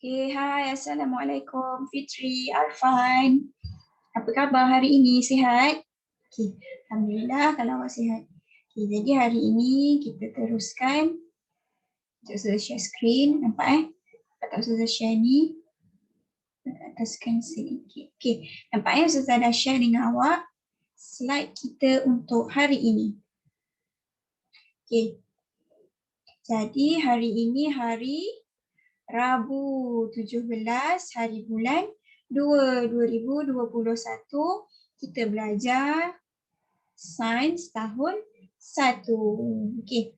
Okay, hai, Assalamualaikum Fitri, Arfan. Apa khabar hari ini? Sihat? Okay, Alhamdulillah kalau awak sihat. Okay, jadi hari ini kita teruskan. Saya share screen, nampak Tak usah share ni. Ataskan sedikit. Okay, nampak saya dah share dengan awak slide kita untuk hari ini. Okay, jadi hari ini hari Rabu 17 hari bulan 2 2021 kita belajar sains tahun 1. Okey.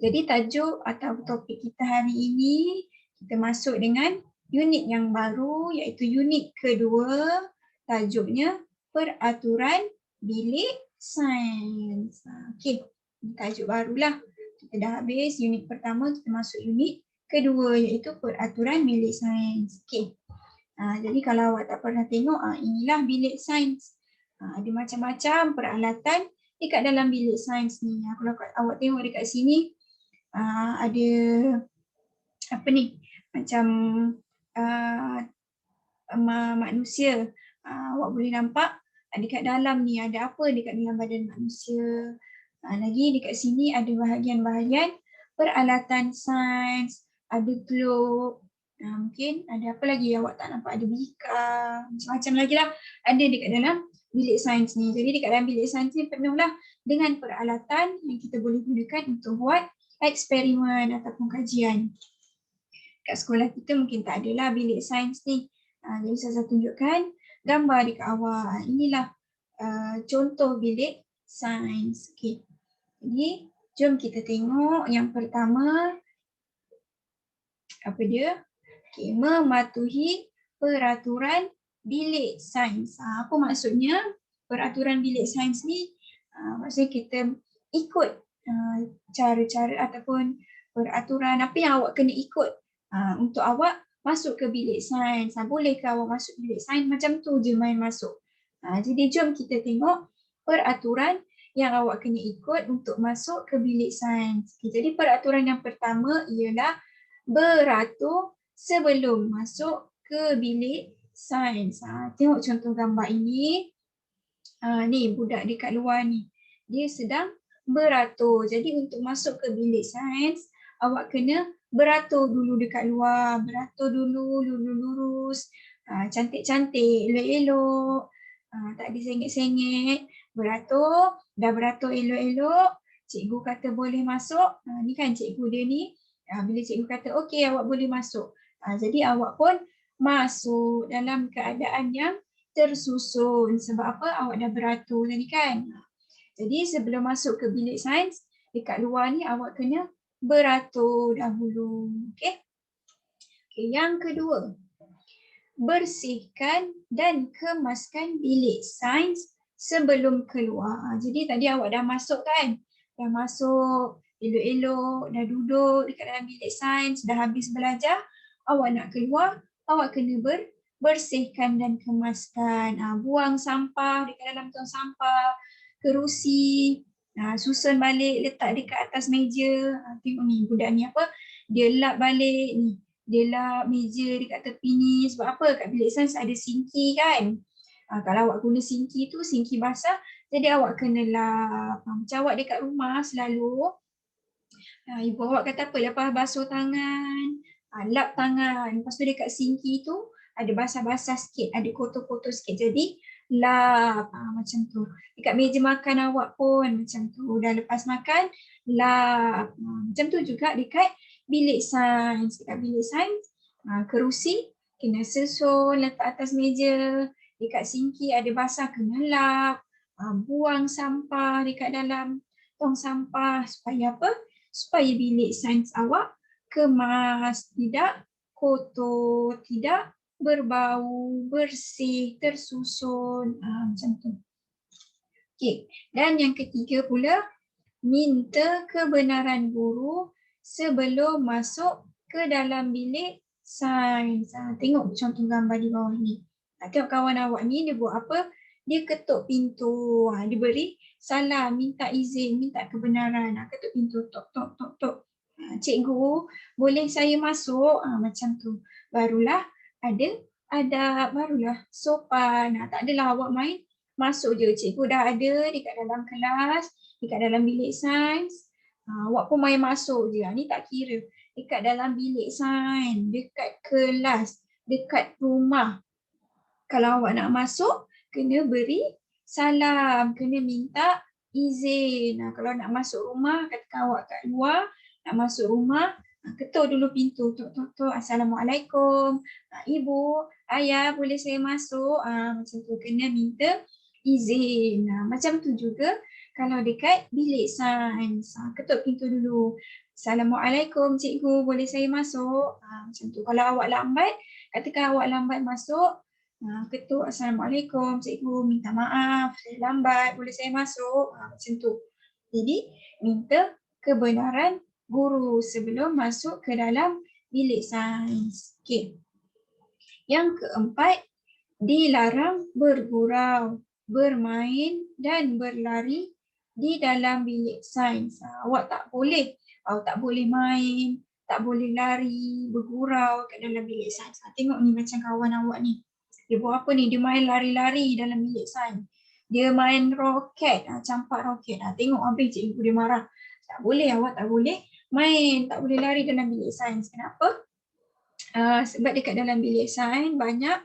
Jadi tajuk atau topik kita hari ini kita masuk dengan unit yang baru iaitu unit kedua, tajuknya peraturan bilik sains. Okey. Tajuk barulah. Kita dah habis unit pertama, kita masuk unit kedua iaitu peraturan bilik sains. Okey. Jadi kalau awak tak pernah tengok, inilah bilik sains. Ada macam-macam peralatan dekat dalam bilik sains ni. Kalau awak tengok dekat sini, ada apa ni? Macam manusia. Awak boleh nampak dekat dalam ni ada apa dekat dalam badan manusia. Lagi dekat sini ada bahagian-bahagian peralatan sains, ada globe, mungkin ada apa lagi awak tak nampak, ada bikar, macam-macam lagi lah ada dekat dalam bilik sains ni. Jadi dekat dalam bilik sains ni penuhlah dengan peralatan yang kita boleh gunakan untuk buat eksperimen ataupun kajian. Kat sekolah kita mungkin tak adalah bilik sains ni. Jadi saya tunjukkan gambar dekat awak. Inilah contoh bilik sains. Okay. Jadi jom kita tengok yang pertama. Apa dia? Okay. Mematuhi peraturan bilik sains. Apa maksudnya peraturan bilik sains ni? Maksudnya kita ikut cara-cara ataupun peraturan apa yang awak kena ikut untuk awak masuk ke bilik sains. Bolehkah awak masuk bilik sains macam tu je main masuk? Jadi jom kita tengok peraturan yang awak kena ikut untuk masuk ke bilik sains. Jadi peraturan yang pertama ialah beratur sebelum masuk ke bilik sains. Tengok contoh gambar ini. Ni budak dekat luar ni. Dia sedang beratur. Jadi untuk masuk ke bilik sains, awak kena beratur dulu dekat luar. Beratur dulu, lurus-lurus. Cantik-cantik, elok-elok. Tak disengit-sengit. Beratur, dah beratur elok-elok. Cikgu kata boleh masuk. Ni kan cikgu dia ni. Bila cikgu kata okey awak boleh masuk. Jadi awak pun masuk dalam keadaan yang tersusun. Sebab apa? Awak dah beratur tadi kan. Jadi sebelum masuk ke bilik sains, dekat luar ni awak kena beratur dahulu. Okey. Okay, yang kedua, bersihkan dan kemaskan bilik sains sebelum keluar. Jadi tadi awak dah masuk kan? Dah masuk elok-elok, dah duduk dekat dalam bilik sains, dah habis belajar, awak nak keluar, awak kena bersihkan dan kemaskan. Buang sampah dekat dalam tong sampah, kerusi, susun balik, letak dekat atas meja. Tengok ni budak ni apa? Dia lap balik ni. Dia lap meja dekat tepi ni. Sebab apa? Kat bilik sains ada sinki kan? Kalau awak guna sinki tu, sinki basah, jadi awak kena lap. Macam awak dekat rumah selalu, ibu awak kata apa? Lepas basuh tangan, lap tangan. Lepas tu dekat sinki tu, ada basah-basah sikit, ada kotor-kotor sikit. Jadi lap macam tu. Dekat meja makan awak pun macam tu. Dah lepas makan, lap. Macam tu juga dekat bilik sains. Dekat bilik sains, kerusi kena susun, letak atas meja. Dekat sinki ada basah, kena lap. Buang sampah dekat dalam tong sampah. Supaya apa? Supaya bilik sains awak kemas, tidak kotor, tidak berbau, bersih, tersusun. Macam tu. Okay. Dan yang ketiga pula, minta kebenaran guru sebelum masuk ke dalam bilik sains. Tengok contoh gambar di bawah ni. Tengok kawan awak ni dia buat apa? Dia ketuk pintu. Dia beri salam, minta izin, minta kebenaran. Ketuk pintu, tok, tok, tok, tok. Cikgu, boleh saya masuk? Macam tu. Barulah ada barulah sopan. Tak adalah awak main masuk je. Cikgu dah ada dekat dalam kelas, dekat dalam bilik sains. Awak pun main masuk je. Ni tak kira. Dekat dalam bilik sains, dekat kelas, dekat rumah. Kalau awak nak masuk, kena beri salam, kena minta izin. Kalau nak masuk rumah, katakan awak kat luar, nak masuk rumah, ketuk dulu pintu. Tok, tok, tok. Assalamualaikum. Ibu, ayah, boleh saya masuk? Macam tu, kena minta izin. Macam tu juga kalau dekat bilik sains. Ketuk pintu dulu. Assalamualaikum cikgu, boleh saya masuk? Macam tu. Kalau awak lambat, katakan awak lambat masuk, ketuk Assalamualaikum cikgu, minta maaf saya lambat, boleh saya masuk? Macam tu. Jadi minta kebenaran guru sebelum masuk ke dalam bilik sains. Okey. Yang keempat, dilarang bergurau, bermain dan berlari di dalam bilik sains. Awak tak boleh main, tak boleh lari, bergurau kat dalam bilik sains. Tengok ni macam kawan awak ni. Dia buat apa ni? Dia main lari-lari dalam bilik sains. Dia main roket, campak roket. Tengok habis cikgu dia marah. Tak boleh, awak tak boleh main, tak boleh lari dalam bilik sains. Kenapa? Sebab dekat dalam bilik sains banyak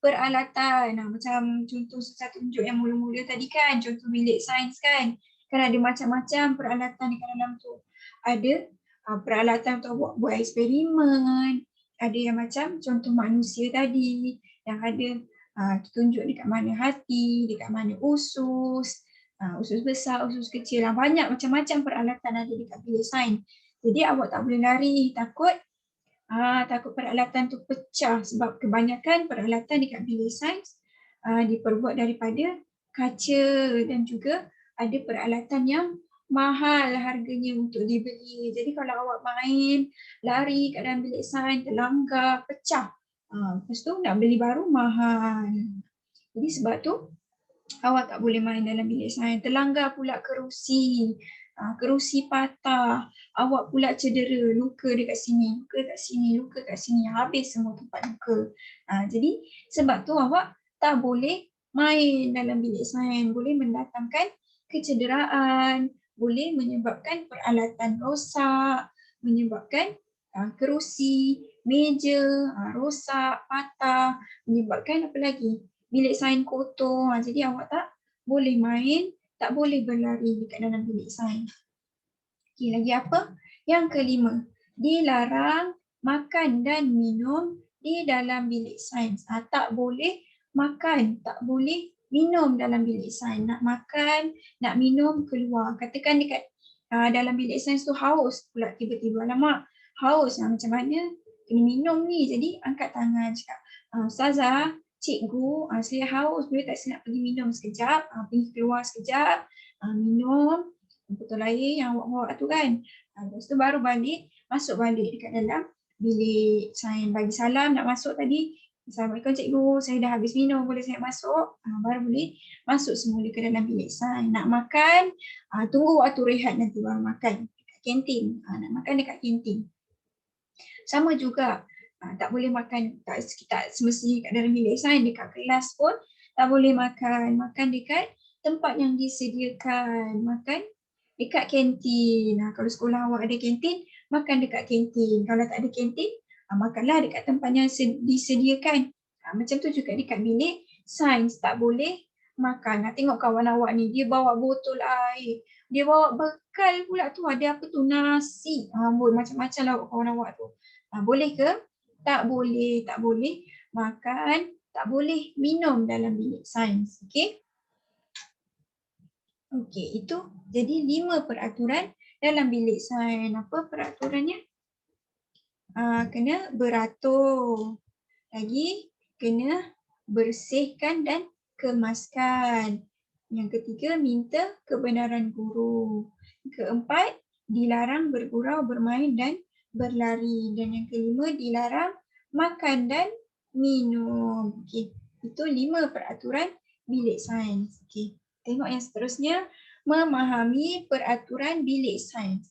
peralatan. Macam contoh saya tunjuk yang mula-mula tadi kan, contoh bilik sains kan. Kan ada macam-macam peralatan dekat dalam tu. Ada peralatan untuk buat eksperimen, ada yang macam contoh manusia tadi, yang ada tunjuk dekat mana hati, dekat mana usus, usus besar, usus kecil. Banyak macam-macam peralatan ada dekat bilik sains. Jadi awak tak boleh lari, takut peralatan tu pecah sebab kebanyakan peralatan dekat bilik sains diperbuat daripada kaca dan juga ada peralatan yang mahal harganya untuk dibeli. Jadi kalau awak main, lari kat dalam bilik sains, terlanggar, pecah. Lepas tu nak beli baru mahal. Jadi sebab tu awak tak boleh main dalam bilik sains. Terlanggar pula kerusi. Kerusi patah, awak pula cedera, luka dekat sini, luka kat sini, luka kat sini, habis semua tempat luka. Jadi sebab tu awak tak boleh main dalam bilik sains, boleh mendatangkan kecederaan, boleh menyebabkan peralatan rosak, menyebabkan kerusi, meja rosak, patah, menyebabkan apa lagi? Bilik sains kotor. Jadi awak tak boleh main, tak boleh berlari dekat dalam bilik sains. Okey, lagi apa? Yang kelima, dilarang makan dan minum di dalam bilik sains. Tak boleh makan, tak boleh minum dalam bilik sains. Nak makan, nak minum keluar. Katakan dekat dalam bilik sains tu haus pula tiba-tiba. Alamak, haus macam mana? Kena minum ni. Jadi angkat tangan cakap, Ustazah, cikgu, saya haus, boleh tak saya nak pergi minum sekejap, pergi keluar sekejap, minum botol air yang awak bawa tu kan. Lepas tu baru masuk balik dekat dalam bilik sains, bagi salam nak masuk tadi. Assalamualaikum cikgu, saya dah habis minum, boleh saya masuk? Baru boleh masuk semula ke dalam bilik sains. Nak makan, tunggu waktu rehat nanti baru makan dekat kantin. Nak makan dekat kantin. Sama juga, tak boleh makan, tak semestinya kat dalam bilik sains, dekat kelas pun tak boleh makan. Makan dekat tempat yang disediakan, makan dekat kantin. Kalau sekolah awak ada kantin, makan dekat kantin. Kalau tak ada kantin, makanlah dekat tempat yang disediakan. Macam tu juga dekat bilik sains, tak boleh makan. Tengok kawan awak ni, dia bawa botol air, dia bawa bekal pula tu, ada apa tu, nasi, macam-macam lah kawan awak tu. Boleh ke? Tak boleh, tak boleh makan, tak boleh minum dalam bilik sains. Okey? Okey, itu jadi 5 peraturan dalam bilik sains. Apa peraturannya? Kena beratur. Lagi kena bersihkan dan kemaskan. Yang ketiga, minta kebenaran guru. Keempat, dilarang bergurau, bermain dan berlari. Dan yang kelima, dilarang makan dan minum. Okey, itu 5 peraturan bilik sains. Okey. Tengok yang seterusnya, memahami peraturan bilik sains.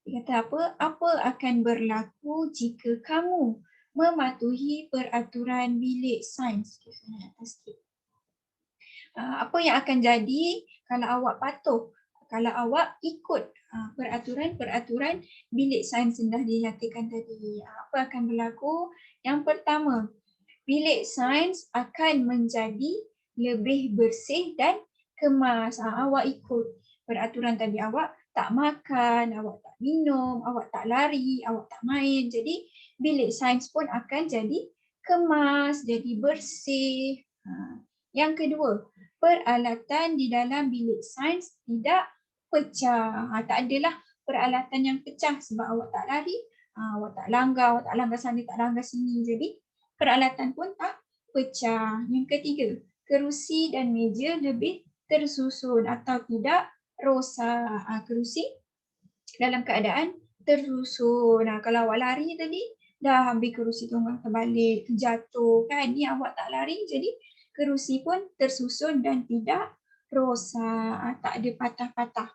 Dia kata apa? Apa akan berlaku jika kamu mematuhi peraturan bilik sains? Atas sikit. Apa yang akan jadi kalau awak patuh, kalau awak ikut peraturan-peraturan bilik sains yang dah dinyatakan tadi. Apa akan berlaku? Yang pertama, bilik sains akan menjadi lebih bersih dan kemas. Awak ikut peraturan tadi, awak tak makan, awak tak minum, awak tak lari, awak tak main. Jadi bilik sains pun akan jadi kemas, jadi bersih. Yang kedua, peralatan di dalam bilik sains tidak pecah. Tak adalah peralatan yang pecah sebab awak tak lari, awak tak langgar sana, tak langgar sini. Jadi peralatan pun tak pecah. Yang ketiga, kerusi dan meja lebih tersusun atau tidak rosak. Kerusi dalam keadaan tersusun. Kalau awak lari tadi, dah ambil kerusi tu terbalik, terjatuh kan. Ni awak tak lari, jadi kerusi pun tersusun dan tidak rosak, tak ada patah-patah.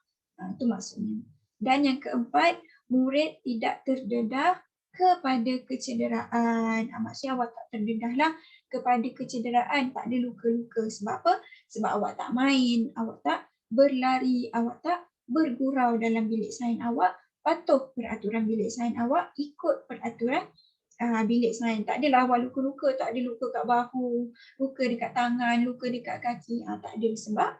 Itu maksudnya. Dan yang keempat, murid tidak terdedah kepada kecederaan. Maksudnya awak tak terdedahlah kepada kecederaan, tak ada luka-luka. Sebab apa? Sebab awak tak main, awak tak berlari, awak tak bergurau dalam bilik sains. Awak patuh peraturan bilik sains, awak ikut peraturan bilik sains. Tak adalah awak luka-luka, tak ada luka kat bahu, luka dekat tangan, luka dekat kaki. Tak ada sebab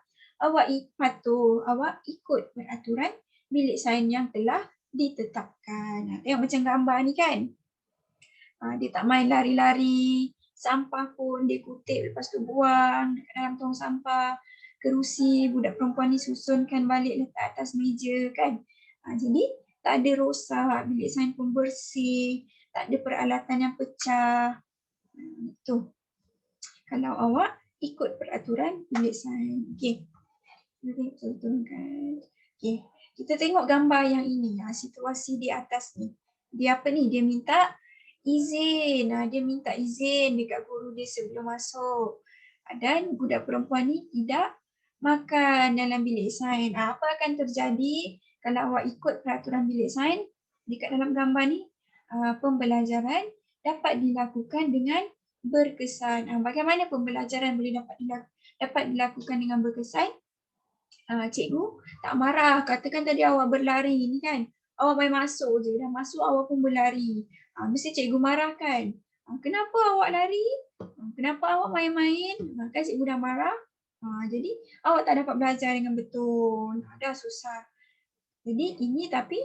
awak patuh, awak ikut peraturan bilik sains yang telah ditetapkan. Tengok macam gambar ni kan. Dia tak main lari-lari, sampah pun dia kutip lepas tu buang dekat dalam tong sampah. Kerusi budak perempuan ni susunkan balik letak atas meja kan. Jadi tak ada rosak, bilik sains pun bersih, tak ada peralatan yang pecah. Itu kalau awak ikut peraturan bilik sains. Okey. Kita turunkan. Okey. Kita tengok gambar yang ini, situasi di atas ni. Dia apa ni? Dia minta izin. Dia minta izin dekat guru dia sebelum masuk. Dan budak perempuan ni tidak makan dalam bilik sains. Apa akan terjadi kalau awak ikut peraturan bilik sains? Dekat dalam gambar ni, pembelajaran dapat dilakukan dengan berkesan. Bagaimana pembelajaran boleh dapat dilakukan dengan berkesan? Cikgu tak marah. Katakan tadi awak berlari ni kan, awak main masuk je, dah masuk awak pun berlari. Mesti cikgu marah kan. Kenapa awak lari? Kenapa awak main-main? Kan cikgu dah marah. Jadi awak tak dapat belajar dengan betul. Dah susah. Jadi ini tapi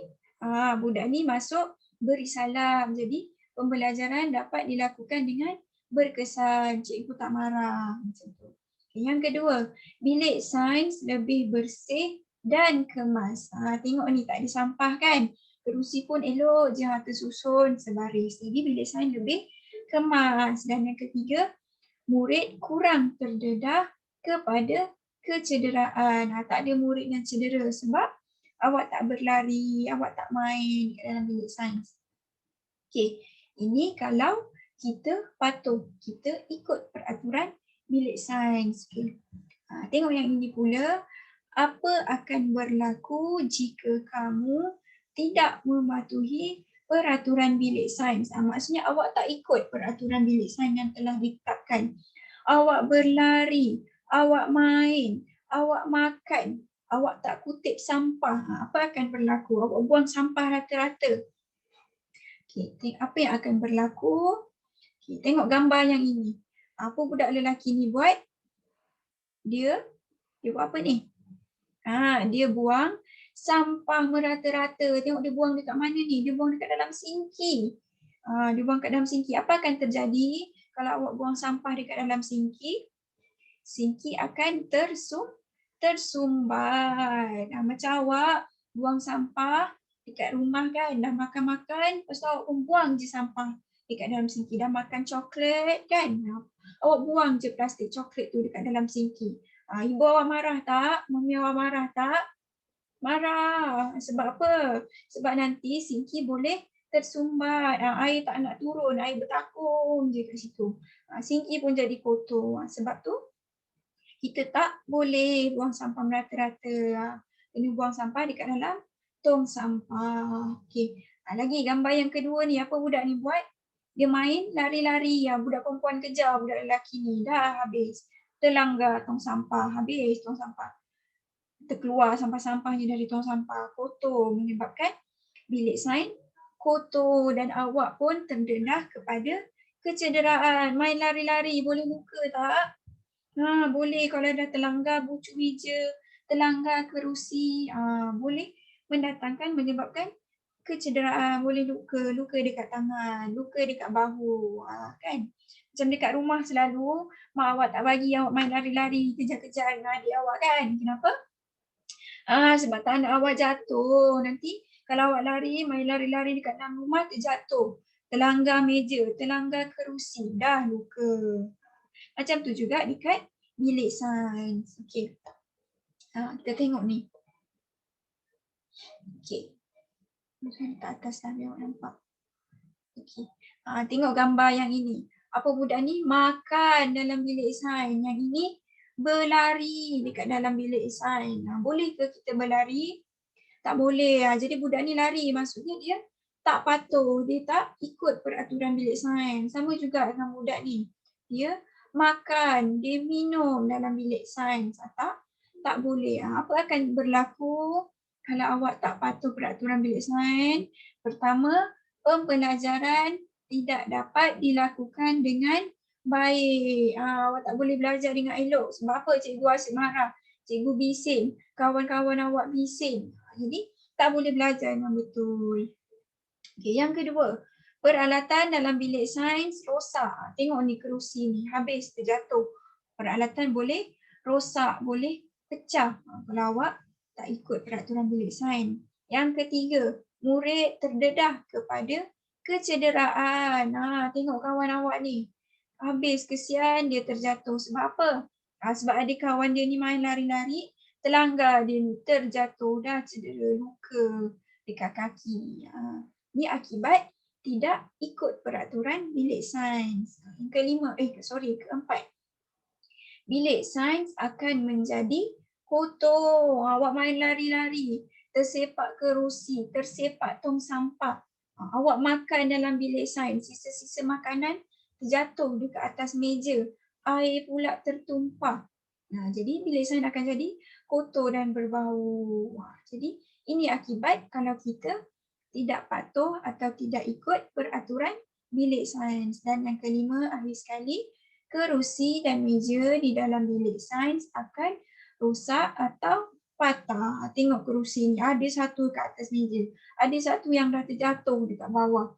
budak ni masuk beri salam. Jadi pembelajaran dapat dilakukan dengan berkesan. Cikgu tak marah. Macam tu. Yang kedua, bilik sains lebih bersih dan kemas. Tengok ni tak ada sampah kan. Kerusi pun elok je tersusun sebaris. Jadi bilik sains lebih kemas. Dan yang ketiga, murid kurang terdedah kepada kecederaan. Tak ada murid yang cedera sebab awak tak berlari, awak tak main dalam bilik sains. Okey, ini kalau kita patuh, kita ikut peraturan bilik sains. Okay. Tengok yang ini pula. Apa akan berlaku jika kamu tidak mematuhi peraturan bilik sains? Maksudnya awak tak ikut peraturan bilik sains yang telah ditetapkan. Awak berlari, awak main, awak makan, awak tak kutip sampah. Apa akan berlaku? Awak buang sampah rata-rata. Okay, apa yang akan berlaku? Okay, tengok gambar yang ini. Apa budak lelaki ni buat? Dia buat apa ni? Dia buang sampah merata-rata. Tengok dia buang dekat mana ni? Dia buang dekat dalam sinki. Dia buang kat dalam sinki. Apa akan terjadi kalau awak buang sampah dekat dalam sinki? Sinki akan tersumbat. Macam awak buang sampah dekat rumah kan, dah makan-makan, lepas tu awak pun buang je sampah dekat dalam sinki. Dah makan coklat kan, awak buang je plastik coklat tu dekat dalam sinki. Ibu awak marah tak? Mami awak marah tak? Marah. Sebab apa? Sebab nanti sinki boleh tersumbat. Air tak nak turun, air bertakung je kat situ. Sinki pun jadi kotor. Sebab tu kita tak boleh buang sampah merata-rata. Kena buang sampah dekat dalam tong sampah. Okey. Lagi gambar yang kedua ni, apa budak ni buat? Dia main lari-lari. Budak perempuan kejar budak lelaki ni. Dah habis. Terlanggar tong sampah. Habis tong sampah. Terkeluar sampah-sampahnya dari tong sampah. Kotor menyebabkan bilik sains kotor dan awak pun terdedah kepada kecederaan. Main lari-lari boleh luka tak? Boleh kalau dah terlanggar bucu meja, terlanggar kerusi, boleh menyebabkan kecederaan, boleh luka dekat tangan, luka dekat bahu, kan. Macam dekat rumah selalu mak awak tak bagi awak main lari-lari, kejar-kejar dengan adik awak kan. Kenapa? Sebab tak nak awak jatuh. Nanti kalau awak main lari-lari dekat dalam rumah terjatuh, terlanggar meja, terlanggar kerusi, dah luka. Macam tu juga dekat bilik sains. Okey. Kita tengok ni. Okey. Dekat atas dah awak nampak. Okey. Tengok gambar yang ini. Apa budak ni makan dalam bilik sains. Yang ini berlari dekat dalam bilik sains. Boleh ke kita berlari? Tak boleh. Jadi budak ni lari. Maksudnya dia tak patuh. Dia tak ikut peraturan bilik sains. Sama juga dengan budak ni. Dia makan, dia minum dalam bilik sains. Tak boleh. Apa akan berlaku kalau awak tak patuh peraturan bilik sains? Pertama, pembelajaran tidak dapat dilakukan dengan baik. Awak tak boleh belajar dengan elok. Sebab apa? Cikgu asyik marah. Cikgu bising. Kawan-kawan awak bising. Jadi tak boleh belajar dengan betul. Okay, yang kedua, peralatan dalam bilik sains rosak. Tengok ni kerusi ni, habis terjatuh. Peralatan boleh rosak, boleh pecah kalau awak tak ikut peraturan bilik sains. Yang ketiga, murid terdedah kepada kecederaan. Tengok kawan awak ni. Habis kesian dia terjatuh. Sebab apa? Sebab ada kawan dia ni main lari-lari, terlanggar dia ni terjatuh, dah cedera, luka dekat kaki. Ni akibat tidak ikut peraturan bilik sains. Yang keempat. Bilik sains akan menjadi kotor. Awak main lari-lari, tersepak kerusi, tersepak tong sampah. Awak makan dalam bilik sains, sisa-sisa makanan terjatuh dekat atas meja. Air pula tertumpah. Jadi bilik sains akan jadi kotor dan berbau. Jadi ini akibat kalau kita tidak patuh atau tidak ikut peraturan bilik sains. Dan yang kelima, akhir sekali, kerusi dan meja di dalam bilik sains akan rosak atau patah. Tengok kerusi ni, ada satu kat atas meja, ada satu yang dah terjatuh dekat bawah.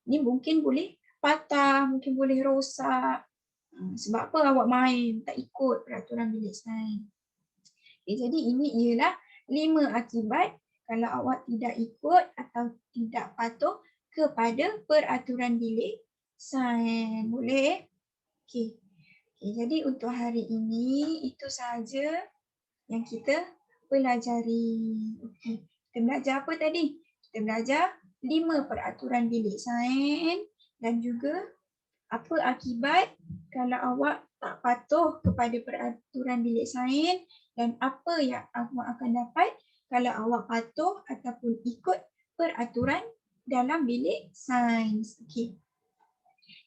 Ni mungkin boleh patah, mungkin boleh rosak. Sebab apa? Awak main tak ikut peraturan bilik sains. Jadi ini ialah 5 akibat kalau awak tidak ikut atau tidak patuh kepada peraturan bilik sains. Boleh? Okey. Jadi untuk hari ini itu sahaja yang kita pelajari. Okey. Kita belajar apa tadi? Kita belajar 5 peraturan bilik sains dan juga apa akibat kalau awak tak patuh kepada peraturan bilik sains dan apa yang awak akan dapat kalau awak patuh ataupun ikut peraturan dalam bilik sains. Okey.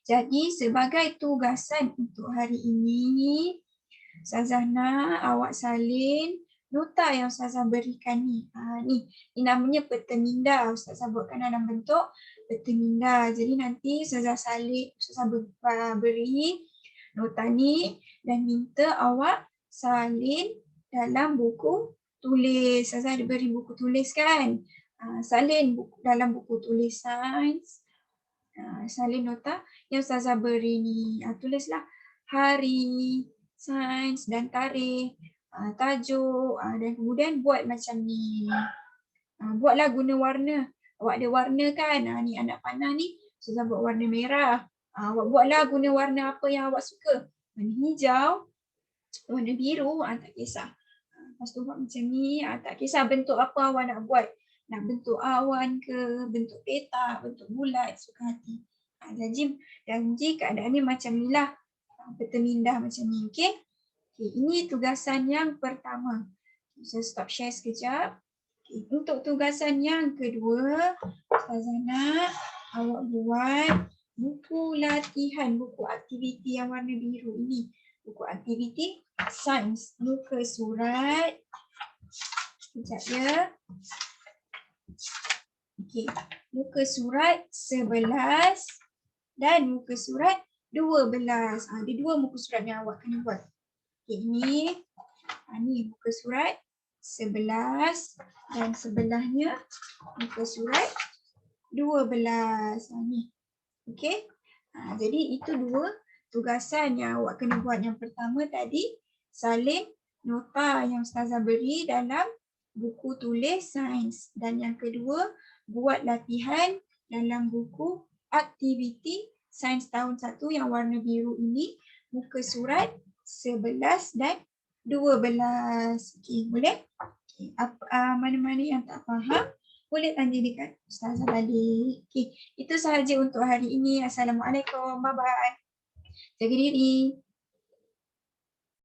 Jadi sebagai tugasan untuk hari ini, Ustazah nak awak salin nota yang Ustazah berikan ni. Ni namanya peta minda. Ustazah buatkan dalam bentuk peta minda. Jadi nanti Ustazah salin, Ustazah beri nota ni dan minta awak salin dalam buku tulis. Ustazah ada beri buku tulis kan? Salin dalam buku tulis sains. Salin nota yang Ustazah beri ni. Tulislah hari, sains dan tarikh, tajuk dan kemudian buat macam ni. Buatlah guna warna. Awak ada warna kan? Ni anak panah ni Ustazah buat warna merah. Awak buatlah guna warna apa yang awak suka. Warna hijau, warna biru, tak kisah. Lepas tu buat macam ni, tak kisah bentuk apa awak nak buat. Nak bentuk awan ke, bentuk petak, bentuk bulat, suka hati. Janji keadaan ni macam ni lah. Peta minda macam ni, okey? Ini tugasan yang pertama. Saya stop share sekejap. Okay. Untuk tugasan yang kedua, Ustazah nak awak buat buku latihan, buku aktiviti yang warna biru ini. Buku aktiviti sains, muka surat. Sekejap ya. Okay. Muka surat 11 dan muka surat 12. Ada dua muka surat yang awak kena buat. Okay, ini muka surat 11 dan sebelahnya muka surat 12. Ni. Okey. Jadi itu dua tugasan yang awak kena buat. Yang pertama tadi salin nota yang Ustazah beri dalam buku tulis sains. Dan yang kedua buat latihan dalam buku aktiviti sains tahun 1 yang warna biru ini muka surat 11 dan 12. Okey, boleh? Okay. Mana-mana yang tak faham boleh tanya dekat Ustazah balik. Okey, itu sahaja untuk hari ini. Assalamualaikum. Bye-bye. Jaga diri.